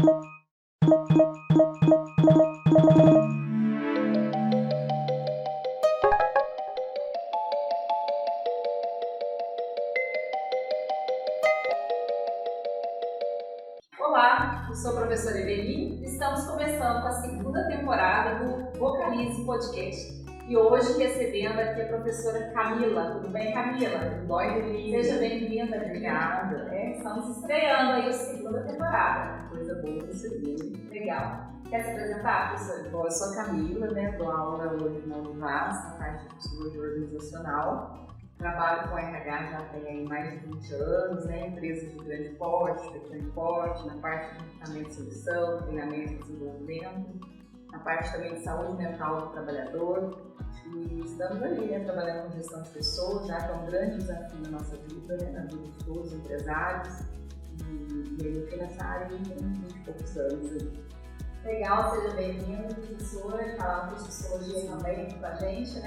Olá, eu sou a professora Eveli e estamos começando com a segunda temporada do Vocalize Podcast. E hoje recebendo aqui a professora Camila. Tudo bem, Camila? Tudo bom, Eveli? Seja bem-vinda. Obrigada. Estamos estreando aí a segunda temporada. Coisa boa receber. Legal. Quer se apresentar, professora? Bom, eu sou a Camila, dou aula hoje na Univas, na parte de psicologia organizacional. Trabalho com RH já tem mais de 20 anos, empresas de grande porte, pequeno porte, na parte de recrutamento e seleção, treinamento e desenvolvimento, na parte também de saúde mental do trabalhador. E estamos ali, trabalhando com gestão de pessoas, já que é um grande desafio na nossa vida, na vida de todos os empresários. E eu fiquei nessa área tem 20 e poucos anos aí. Legal, seja bem-vinda, professora, falar um pouco de psicologia também com a gente,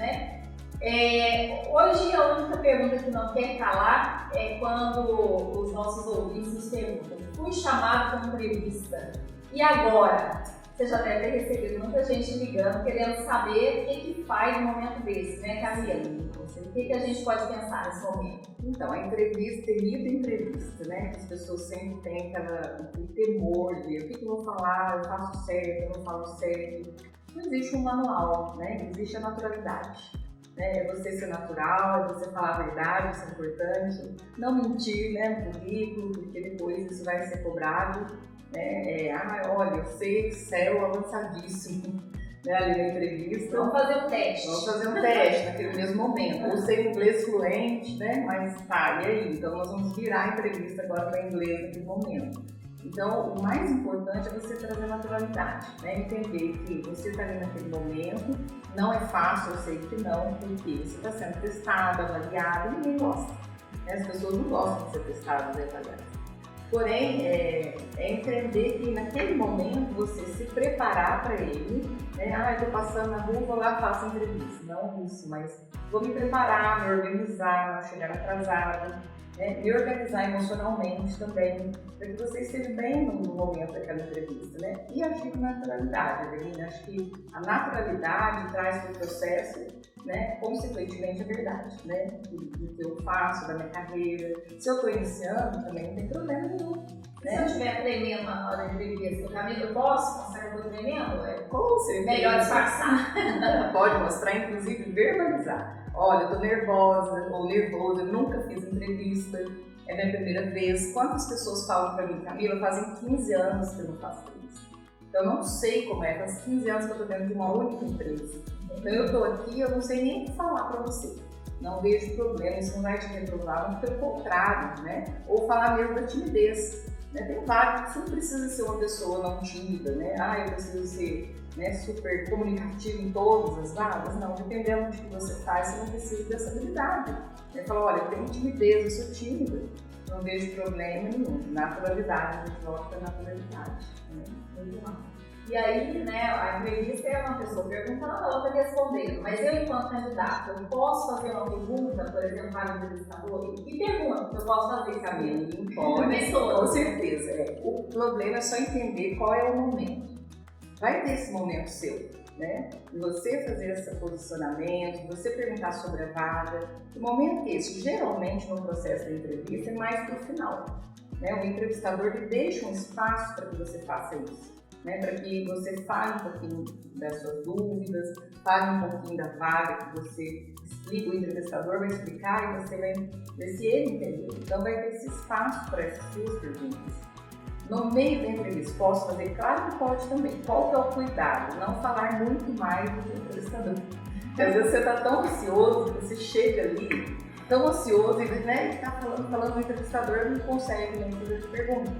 Hoje a única pergunta que não quer calar é quando os nossos ouvintes nos perguntam: fui chamado para entrevista, e agora? Você já deve ter recebido muita gente ligando, querendo saber o que faz no momento desse, Camila? O que a gente pode pensar nesse momento? Então, a entrevista, temida entrevista, As pessoas sempre têm aquele temor de o que eu vou falar, eu faço certo, eu não falo certo. Não existe um manual, Existe a naturalidade. É você ser natural, é você falar a verdade, isso é importante. Não mentir no currículo, porque depois isso vai ser cobrado. Olha, eu sei Excel avançadíssimo ali na entrevista. Vamos fazer um teste. Vamos fazer um teste naquele mesmo momento. Ou sei inglês fluente, Mas tá, e aí? Então nós vamos virar a entrevista agora para inglês naquele momento. Então, o mais importante é você trazer naturalidade, Entender que você está ali naquele momento, não é fácil, eu sei que não, porque você está sendo testado, avaliado e ninguém gosta. As pessoas não gostam de ser testadas e avaliadas. Porém, é entender que naquele momento você se preparar para ele, eu estou passando na rua, vou lá, faço entrevista. Não isso, mas vou me preparar, me organizar, não chegar atrasada. Me organizar emocionalmente também, para que você esteja bem no momento daquela entrevista, E agir com naturalidade, Adelina. Acho que a naturalidade traz para o processo, consequentemente a verdade, do que eu faço, da minha carreira. Se eu estou iniciando, também não tem problema nenhum. Se eu estiver tremendo na hora da entrevista, Camila, eu posso mostrar que eu estou tremendo? Com certeza. Melhor disfarçar. Pode mostrar, inclusive verbalizar. Olha, eu tô nervosa ou nervoso, eu nunca fiz entrevista, é minha primeira vez. Quantas pessoas falam pra mim, Camila, fazem 15 anos que eu não faço entrevista. Então eu não sei como faz 15 anos que eu tô dentro de uma única empresa. Então eu tô aqui, eu não sei nem o que falar pra você. Não vejo problema, isso não vai te reprovar, mas pelo contrário, Ou falar mesmo da timidez. Tem vários, você não precisa ser uma pessoa não tímida, eu preciso ser super comunicativo em todas as vagas. Não, dependendo do que você faz, você não precisa dessa habilidade. Fala, olha, eu tenho timidez, eu sou tímida, não vejo problema nenhum. Naturalidade, a gente volta para a naturalidade. Muito bom. E aí, a entrevista é uma pessoa perguntando, a outra respondendo. Mas eu, enquanto candidato, eu posso fazer uma pergunta, por exemplo, para o entrevistador? Que pergunta que eu posso fazer, Camila? Pode, com certeza. O problema é só entender qual é o momento. Vai ter esse momento seu, De você fazer esse posicionamento, de você perguntar sobre a vaga. Que momento é esse? Geralmente, no processo da entrevista, é mais para o final. O entrevistador ele deixa um espaço para que você faça isso. Para que você fale um pouquinho das suas dúvidas, fale um pouquinho da vaga que você explica, o entrevistador vai explicar e você vai ver se ele entendeu. Então vai ter esse espaço para essas suas perguntas. No meio da entrevista, posso fazer? Claro que pode também. Qual que é o cuidado? Não falar muito mais do que o entrevistador. Porque às vezes você está tão ansioso que você chega ali, tão ansioso e está falando do entrevistador e não consegue nem fazer pergunta.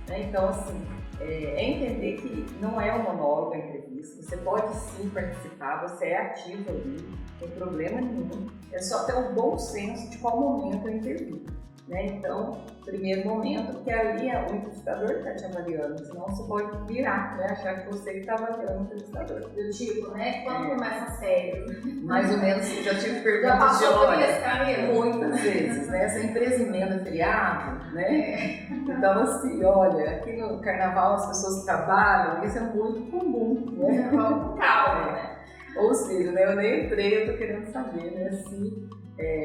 Então, assim, é entender que não é um monólogo a entrevista, você pode sim participar, você é ativo ali, não tem problema nenhum, é só ter o bom senso de qual momento eu intervir. Né? Então, primeiro momento, porque ali é o entrevistador que está te avaliando, senão você pode virar, né? Achar que você que está avaliando o entrevistador. Do tipo, né? Quando começa a sério? Mais ou menos, já tive perguntas Já passou por olha, isso, Camila? muitas vezes, né? Essa empresa emenda feriado, né? Então, assim, olha, aqui no carnaval as pessoas trabalham, isso é muito comum, né? Vamos com calma, né? Ou seja, né, eu nem entrei, eu tô querendo saber, né, se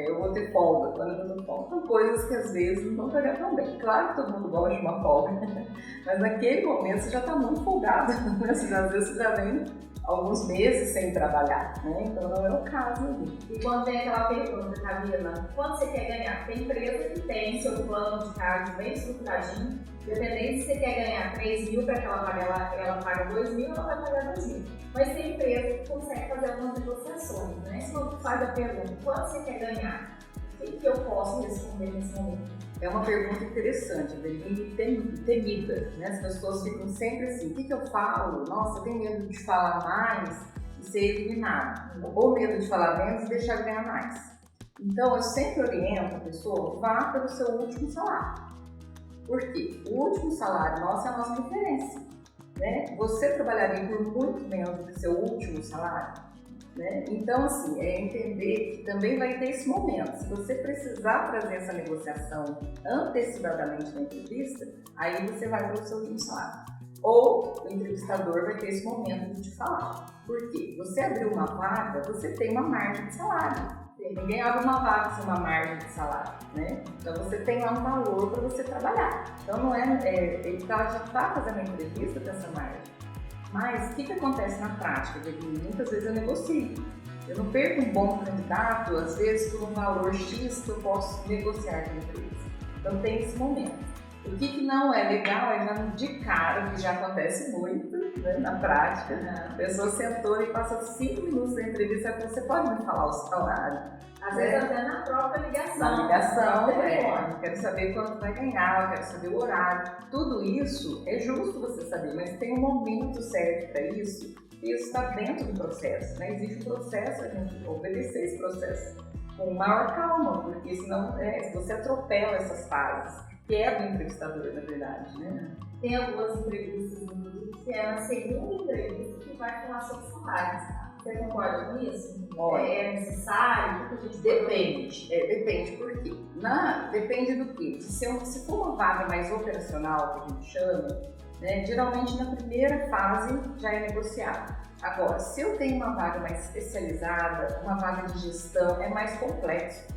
eu vou ter folga. Quando eu tô folga, são coisas que às vezes não vão pegar tão bem. Claro que todo mundo gosta de uma folga, mas naquele momento você já tá muito folgado, né? Às vezes você já vem alguns meses sem trabalhar, né? Então não é o caso ali. E quando tem aquela pergunta, Camila, quanto você quer ganhar? Tem empresa que tem seu plano de cargos bem estruturadinho, dependendo se você quer ganhar 3 mil para que ela paga 2 mil, ela vai pagar 2 mil. Mas tem empresa que consegue fazer algumas negociações, né? Se você faz a pergunta, quanto você quer ganhar? O que eu posso responder nesse momento? É uma pergunta interessante, e temida, né? As pessoas ficam sempre assim, o que eu falo? Nossa, eu tenho medo de falar mais e ser eliminado, ou medo de falar menos e deixar de ganhar mais. Então, eu sempre oriento a pessoa, vá pelo seu último salário. Por quê? O último salário nosso é a nossa referência, né? Você trabalharia por muito menos do que seu último salário? Né? Então, assim, é entender que também vai ter esse momento. Se você precisar trazer essa negociação antecipadamente na entrevista, aí você vai para o seu último salário. Ou o entrevistador vai ter esse momento de te falar. Por quê? Você abriu uma vaga, você tem uma margem de salário. Ninguém abre uma vaga sem uma margem de salário, né? Então você tem lá um valor para você trabalhar. Então não ele já está fazendo a entrevista com essa margem. Mas o que acontece na prática? Muitas vezes eu negocio. Eu não perco um bom candidato, às vezes por um valor X que eu posso negociar com a empresa. Então tem esse momento. O que não é legal é já de cara, que já acontece muito, né, na prática. A pessoa sentou e passa 5 minutos da entrevista e você pode me falar o salário. Às vezes até na própria ligação. Na ligação, eu quero saber quanto vai ganhar, eu quero saber o horário. Tudo isso é justo você saber, mas tem um momento certo para isso, e isso está dentro do processo, né? Existe um processo, a gente obedecer esse processo com maior calma, porque senão você atropela essas fases, que é do entrevistador, na verdade, né? Tem algumas entrevistas, inclusive, que é na segunda entrevista que vai falar sobre salários. Você concorda com isso? É necessário? Depende. Depende por quê? Depende do quê? Se for uma vaga mais operacional, que a gente chama, né, geralmente na primeira fase já é negociado. Agora, se eu tenho uma vaga mais especializada, uma vaga de gestão, é mais complexo.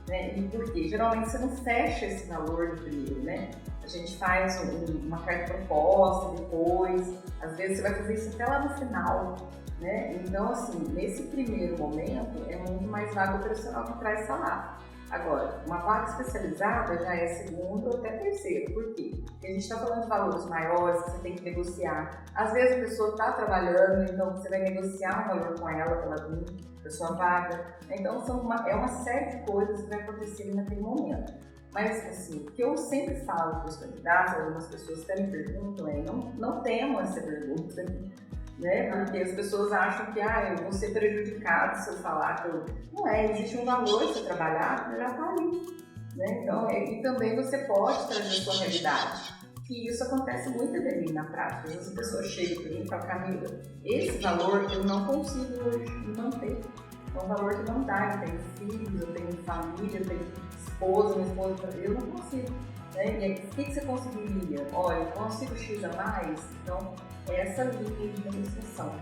Né? E por quê? Geralmente você não fecha esse valor no primeiro, né? A gente faz uma carta proposta depois, às vezes você vai fazer isso até lá no final. Né? Então, assim, nesse primeiro momento é muito mais vaga operacional que traz salário. Agora, uma vaga especializada já é segunda ou até terceira. Por quê? Porque a gente está falando de valores maiores que você tem que negociar. Às vezes a pessoa está trabalhando, então você vai negociar um valor com ela para ela vir para sua vaga. Então, é uma série de coisas que vai acontecer naquele momento. Mas, assim, o que eu sempre falo para os candidatos, algumas pessoas até me perguntam, não temo essa pergunta. Né? Porque as pessoas acham que eu vou ser prejudicado se eu falar que não existe um valor se eu trabalhar, já está ali. Né? Então, e também você pode trazer a sua realidade. E isso acontece muito bem na prática. Às vezes a pessoa chega para mim e fala, Camila, esse valor eu não consigo hoje me manter. É um valor que não dá. Eu tenho filhos, eu tenho família, eu tenho esposa, minha esposa, eu não consigo. Né? E aí, o que você conseguiria? Olha, eu consigo X a mais? Então, essa linha de negociação.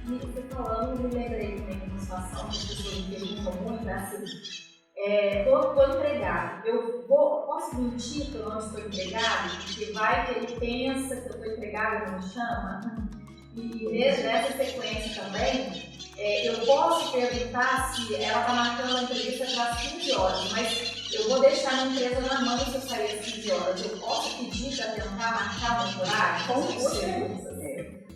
E você falando, me lembrei também de uma situação que as pessoas me perguntam muito, assim, estou empregado, eu posso mentir que eu não estou empregado? Porque vai que ele pensa que eu estou empregado e não me chama? E nessa sequência também, eu posso perguntar se ela está marcando a entrevista para as 15 horas, mas eu vou deixar a minha empresa na mão se eu sair às 15 horas. Eu posso pedir para tentar marcar um horário? Com certeza.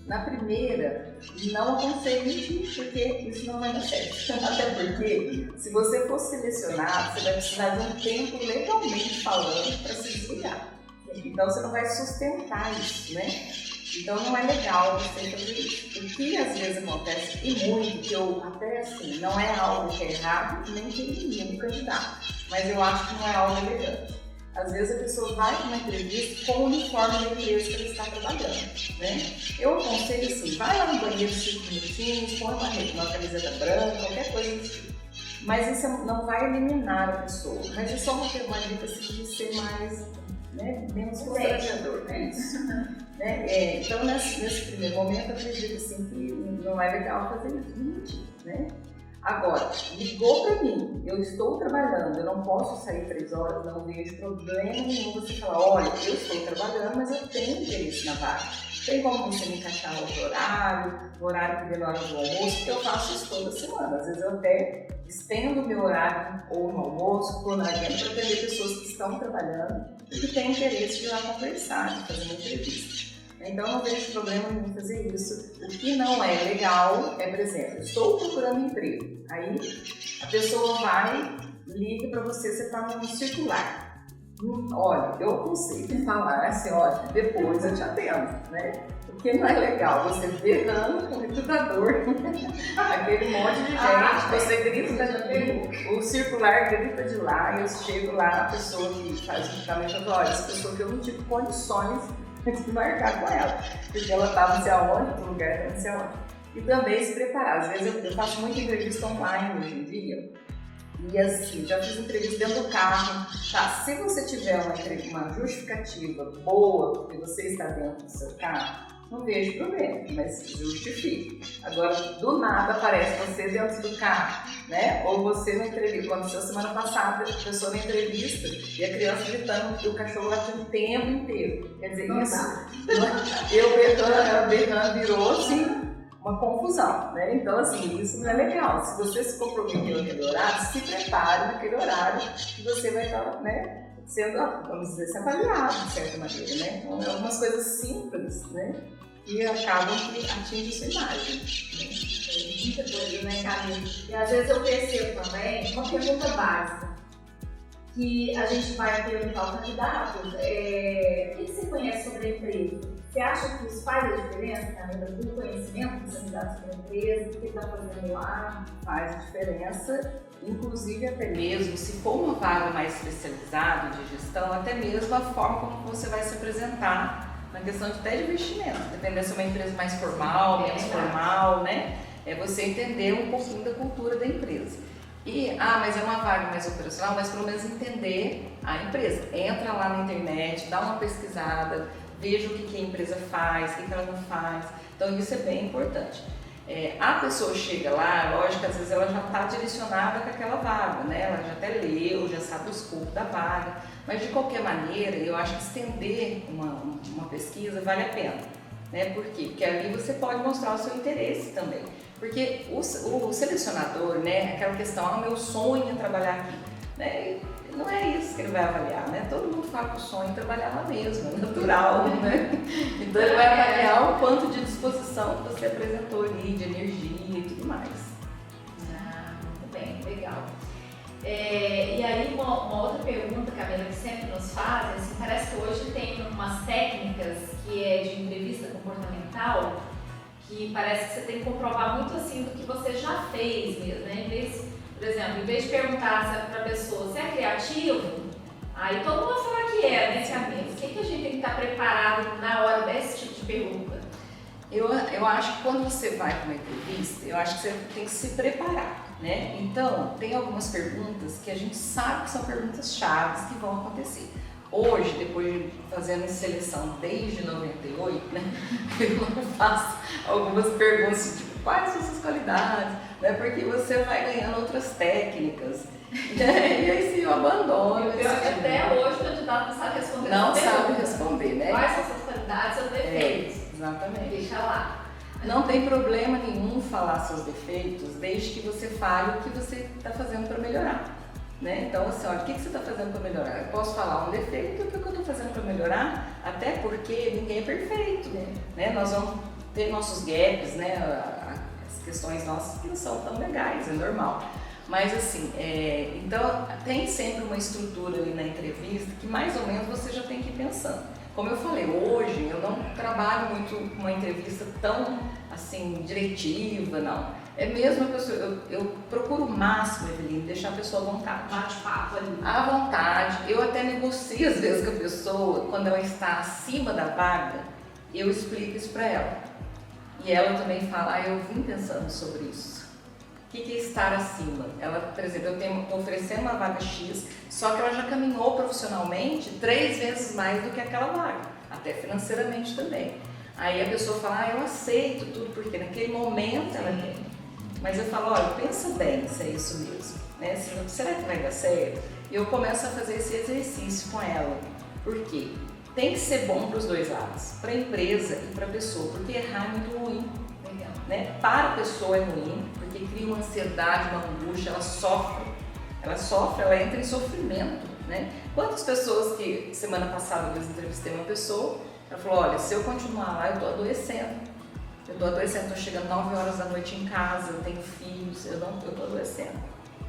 Na primeira, não aconselho mentir, porque isso não vai dar certo. Até porque, se você for selecionado, você vai precisar de um tempo legalmente falando para se desligar. Então, você não vai sustentar isso, né? Então, não é legal você fazer isso. O que às vezes acontece, e muito, que eu até assim, não é algo que é errado, nem que elimina o candidato. mas eu acho que não é algo elegante. Às vezes a pessoa vai para uma entrevista com o uniforme da empresa que ela está trabalhando, né? Eu aconselho assim, vai lá no banheiro 5 minutinhos, põe uma camiseta branca, qualquer coisa do tipo. Mas isso não vai eliminar a pessoa, mas é só uma dica assim, de ser mais, né, menos constrangedor, né? Isso. Né? Então nesse primeiro momento eu acredito assim, que não é legal fazer isso, né? Agora, ligou para mim, eu estou trabalhando, eu não posso sair 3 horas, não vejo problema nenhum você falar, olha, eu estou trabalhando, mas eu tenho interesse na vaga. Tem como você me encaixar no horário que vem na hora do almoço, porque eu faço isso toda semana. Às vezes eu até estendo o meu horário ou no almoço, estou na agenda para atender pessoas que estão trabalhando e que têm interesse de ir lá conversar, de fazer uma entrevista. Então eu não vejo problema em fazer isso. O que não é legal é, por exemplo, estou procurando emprego. Aí a pessoa vai, liga para você está num circular. Olha, eu aconselho falar assim, olha, depois eu te atendo, né? Porque não é legal você berrando com o recrutador, aquele monte de gente, você grita daqui, o circular grita de lá, eu chego lá, a pessoa que faz o recrutamento fala, olha, essa pessoa que eu não tive condições de marcar com ela, porque ela estava não sei aonde, no lugar não sei aonde. E também se preparar, às vezes eu faço muita entrevista online hoje em dia, e assim, já fiz entrevista dentro do carro, tá? Se você tiver uma justificativa boa, porque você está dentro do seu carro, não vejo problema, mas justifique. Agora, do nada aparece você dentro do carro, né? Ou você na entrevista, aconteceu semana passada, a pessoa na entrevista e a criança gritando, o cachorro latindo o tempo inteiro. Quer dizer, isso, eu berrando, virou assim, uma confusão, né? Então, assim, isso não é legal. Se você se comprometeu naquele horário, se prepare naquele horário que você vai estar, né, sendo, vamos dizer, avaliado de certa maneira, né? Então, é algumas coisas simples, né, que acabam que atingem sua imagem. Né? Muita coisa, né, Camila? E às vezes eu percebo também uma pergunta básica, que a gente vai perguntar ao candidato, o que você conhece sobre a empresa? Você acha que isso faz a diferença, Camila, do conhecimento do candidato sobre a empresa, o que ele está fazendo lá? Faz a diferença, inclusive até mesmo, se for uma vaga mais especializada de gestão, até mesmo a forma como você vai se apresentar na questão de até de investimento, dependendo se é uma empresa mais formal, menos formal, né? É você entender um pouquinho da cultura da empresa. E, mas é uma vaga mais operacional, mas pelo menos entender a empresa. Entra lá na internet, dá uma pesquisada, veja o que a empresa faz, o que ela não faz. Então isso é bem importante. A pessoa chega lá, lógico, às vezes ela já está direcionada com aquela vaga, né? Ela já até leu, já sabe o escopo da vaga, mas de qualquer maneira, eu acho que estender uma pesquisa vale a pena, né? Por quê? Porque ali você pode mostrar o seu interesse também. Porque o selecionador, né, aquela questão, meu sonho é trabalhar aqui, né? Não é isso que ele vai avaliar, né? Todo mundo fala que o sonho é trabalhar lá mesmo, é natural, né? Então ele vai avaliar o quanto de disposição que você apresentou ali, de energia e tudo mais. Muito bem, legal. E aí uma outra pergunta, Camila, que sempre nos fazem, assim, parece que hoje tem umas técnicas que é de entrevista comportamental, que parece que você tem que comprovar muito assim do que você já fez mesmo, né? Por exemplo, em vez de perguntar para a pessoa, você é criativo? Aí todo mundo fala que é, né, Camila? O que a gente tem que estar preparado na hora desse tipo de pergunta? Eu acho que quando você vai para uma entrevista, eu acho que você tem que se preparar, né? Então, tem algumas perguntas que a gente sabe que são perguntas chaves que vão acontecer. Hoje, depois de fazendo seleção desde 98, né, eu faço algumas perguntas tipo, quais são suas qualidades, né, porque você vai ganhando outras técnicas, né, e aí se eu abandono. Até hoje o candidato não sabe responder. Não sabe responder, né? Quais são suas qualidades, seus defeitos? Exatamente. Deixa lá. Não tem problema nenhum falar seus defeitos, desde que você fale o que você está fazendo para melhorar. Né? Então, assim, olha, o que você está fazendo para melhorar? Eu posso falar um defeito, o que eu estou fazendo para melhorar? Até porque ninguém é perfeito, né? Nós vamos ter nossos gaps, né? As questões nossas que não são tão legais, é normal. Mas, assim, então tem sempre uma estrutura ali na entrevista que mais ou menos você já tem que ir pensando. Como eu falei, hoje eu não trabalho muito com uma entrevista tão, assim, diretiva, não. É mesmo a pessoa, eu procuro o máximo, Eveline, deixar a pessoa à vontade. Bate-papo ali. À vontade. Eu até negocio às vezes com a pessoa, quando ela está acima da vaga, eu explico isso para ela. E ela também fala, eu vim pensando sobre isso. O que é estar acima? Ela, por exemplo, eu estou oferecendo uma vaga X, só que ela já caminhou profissionalmente 3 vezes mais do que aquela vaga, até financeiramente também. Aí a pessoa fala, eu aceito tudo, porque naquele momento ela tem. Mas eu falo, olha, pensa bem se é isso mesmo, né? Será que vai dar certo? E eu começo a fazer esse exercício com ela. Por quê? Tem que ser bom para os dois lados, para a empresa e para a pessoa, porque errar é muito ruim. Né? Para a pessoa é ruim, porque cria uma ansiedade, uma angústia, ela sofre, ela entra em sofrimento, né? Quantas pessoas que, semana passada eu entrevistei uma pessoa, ela falou, olha, se eu continuar lá, eu estou adoecendo, estou chegando 9 horas da noite em casa, eu tenho filhos, eu estou adoecendo.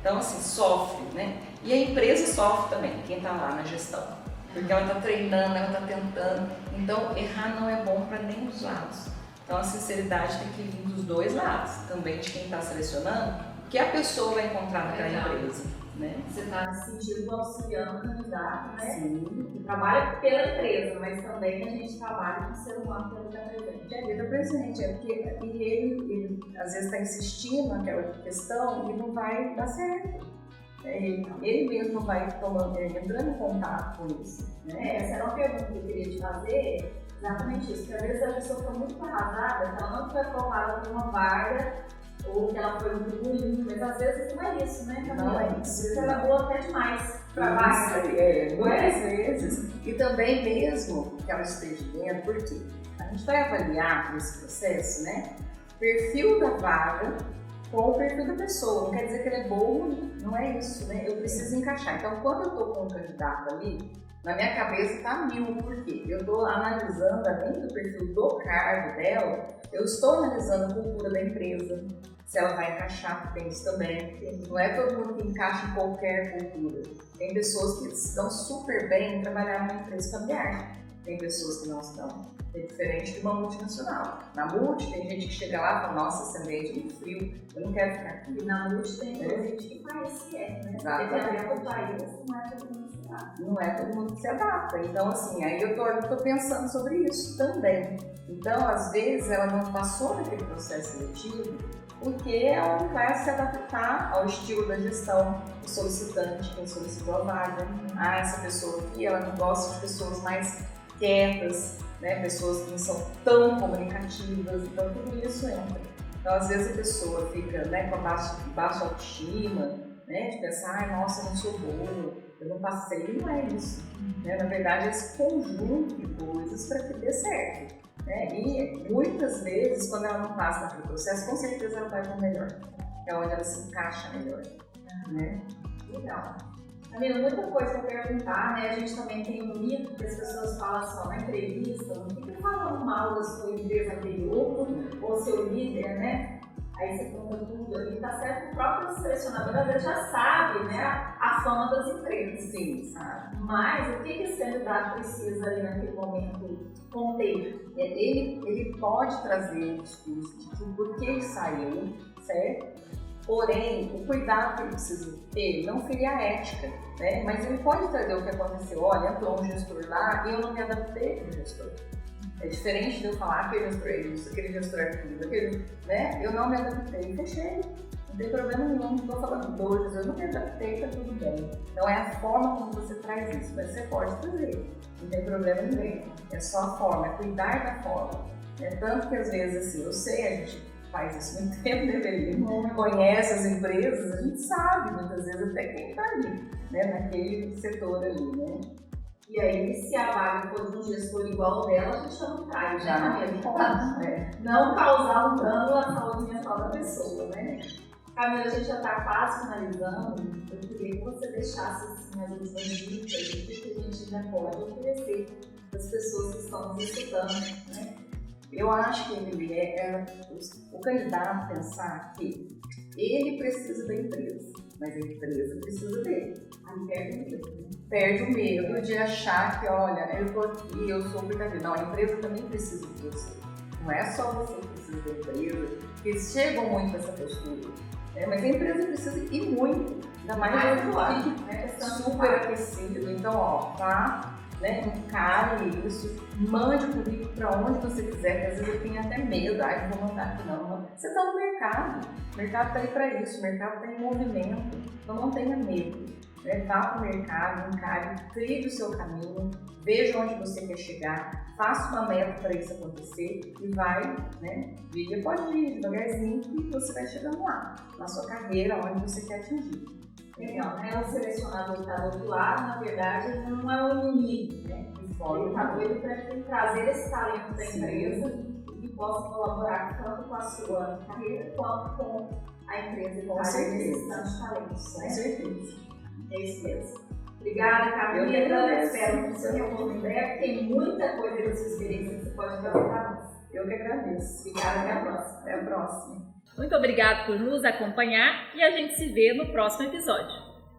Então, assim, sofre, né? E a empresa sofre também, quem está lá na gestão, porque ela está treinando, ela está tentando, então errar não é bom para nenhum dos lados. Então a sinceridade tem que vir dos dois lados, também de quem está selecionando, o que a pessoa vai encontrar naquela empresa. Né? Você está se sentindo auxiliando o candidato, né? Sim. Que trabalha pela empresa, mas também a gente trabalha com o ser humano pelo que é presente. É vida presente, porque ele às vezes está insistindo naquela questão e não vai dar certo. Ele mesmo vai entrando em contato com isso. Né? Essa era uma pergunta que eu queria te fazer. Exatamente isso, porque às vezes a pessoa fica muito arrasada, que ela não foi formada por uma vaga, ou que ela foi muito ruim, mas às vezes não é isso, né, Camila? Não é isso. Às vezes ela é boa até demais para vaga. Muitas vezes. E também mesmo que ela esteja dentro, porque a gente vai avaliar nesse processo, né, o perfil da vaga com o perfil da pessoa. Não quer dizer que ele é bom, não é isso, né? Eu preciso encaixar. Então, quando eu estou com um candidato ali, na minha cabeça está 1000, por quê? Eu estou analisando, além do perfil do cargo dela, eu estou analisando a cultura da empresa, se ela vai encaixar, porque tem isso também. Não é todo mundo que encaixa em qualquer cultura. Tem pessoas que estão super bem em trabalhar numa empresa familiar, tem pessoas que não estão. É diferente de uma multinacional. Na multi, tem gente que chega lá e fala, nossa, esse ambiente é muito frio, eu não quero ficar aqui. E na multi tem gente que faz né? Exatamente. Porque país não é todo mundo que se adapta. Não é todo mundo que se adapta. Então, assim, aí eu tô pensando sobre isso também. Então, às vezes, ela não passou naquele processo seletivo porque ela não vai se adaptar ao estilo da gestão do solicitante, quem solicitou a vaga. Essa pessoa aqui, ela não gosta de pessoas mais quietas, né? Pessoas que não são tão comunicativas, então tudo isso entra. Então, às vezes a pessoa fica, né, com a baixa autoestima, né, de pensar, nossa, eu não sou boa, eu não passei, não é isso. Né? Na verdade, é esse conjunto de coisas para que dê certo. Né? E muitas vezes, quando ela não passa naquele processo, com certeza ela vai para o melhor, é onde ela se encaixa melhor. Né? Legal. Camila, muita coisa para perguntar, né? A gente também tem um mito que as pessoas falam só na entrevista, não fica falando mal da sua empresa anterior ou seu líder, né? Aí você conta tudo ali, tá certo? O próprio selecionador às vezes já sabe, né? A fama das empresas. Sim, sabe. Mas o que esse candidato precisa ali naquele momento conter? Ele pode trazer o discurso de por que ele saiu, certo? Porém, o cuidado que ele precisa ter, não ferir a ética, né? Mas ele pode trazer o que aconteceu. Olha, entrou um gestor lá e eu não me adaptei com o gestor. É diferente de eu falar aquele gestor é isso, aquele gestor é aquilo, né? Eu não me adaptei, fechei. Não tem problema nenhum, não estou falando dois, eu não me adaptei, tá tudo bem. Então é a forma como você traz isso, mas você pode trazer, não tem problema nenhum. É só a forma, é cuidar da forma. É tanto que às vezes, assim, eu sei, a gente faz isso muito tempo, né, conhece as empresas, a gente sabe muitas vezes até quem está ali, né, naquele setor ali, né. E aí, se a vaga for de um gestor igual ao dela, a gente não cai, já não causar um dano à saúde mental da pessoa, né. Camila, a gente já está quase finalizando, eu queria que você deixasse assim, as últimas dicas do que a gente ainda pode oferecer para as pessoas que estão nos escutando, né. Eu acho que ele o candidato pensar que ele precisa da empresa, mas a empresa precisa dele. Aí perde o medo de achar que, olha, eu estou aqui, eu sou obrigatório. Não, a empresa também precisa de você. Não é só você que precisa da empresa, porque eles chegam muito nessa postura. Né? Mas a empresa precisa ir muito, ainda mais do lado, né? Super aquecido. Então, ó, tá, né? Encare isso, mande o currículo para onde você quiser, que às vezes eu tenho até medo, não vou mandar aqui não. Você está no mercado, o mercado está aí para isso, o mercado está em movimento, então não tenha medo. Né? Vá para o mercado, encare, trilhe o seu caminho, veja onde você quer chegar, faça uma meta para isso acontecer e vai, né? Dia após dia, devagarzinho, que você vai chegando lá, na sua carreira, onde você quer atingir. Então, né, o selecionador que está do outro lado, na verdade, não é o inimigo, né? Ele está doido para trazer esse talento da empresa e que possa colaborar tanto com a sua carreira quanto com a empresa que está necessitando de talentos. Com certeza. É isso mesmo. Obrigada, Camila. Espero que o seu retorno em breve. Tem muita coisa da sua experiência que você pode trazer para nós. Eu que agradeço. Obrigada, até a próxima. Até a próxima. Muito obrigada por nos acompanhar e a gente se vê no próximo episódio.